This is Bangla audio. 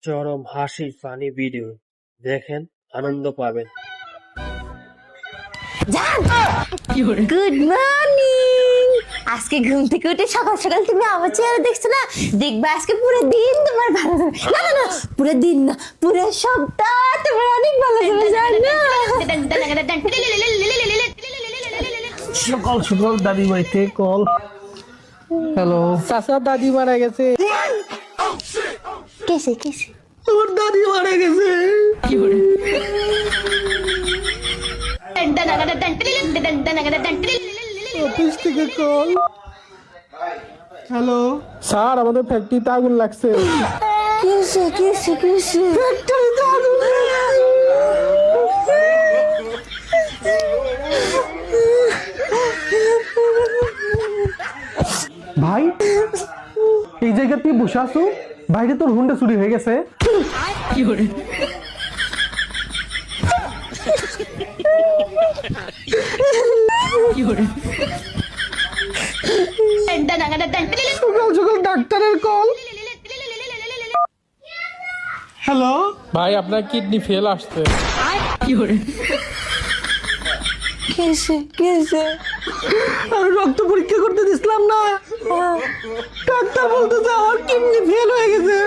চরম হাসি ফানি ভিডিও দেখেন, আনন্দ পাবেন। Good morning. আজকে ঘুম থেকে উঠে সকাল সকাল তুমি আমার চেহারা দেখছো না, দেখবা আজকে পুরো দিন তোমার ভালো যাবে। না না না, পুরো দিন না, পুরো সপ্তাহ তোমার অনেক ভালো যাবে, জানো? সকাল সকাল দাদি বাড়িতে কল। হ্যালো, চাচা দাদি মারা গেছে। কেসে কেসে তোর দাদি মারা গেছে। অফিস থেকে কল। হ্যালো স্যার, আমাদের ফ্যাক্টরিতে আগুন লাগছে। কেসে কেসে কেসে ফ্যাক্টরিতে আগুন ভাই, এই জায়গা তুই বসে আসো, বাইরে তোর হুন্ডা চুরি হয়ে গেছে। সকাল সকাল ডাক্তারের কল। হ্যালো ভাই, আপনার কিডনি ফেল আসছে। কেসে কেসে আমি রক্ত পরীক্ষা করতে দিছিলাম না, ডাক্তার বলতেছে আমার কিডনি ফেল হয়ে গেছে।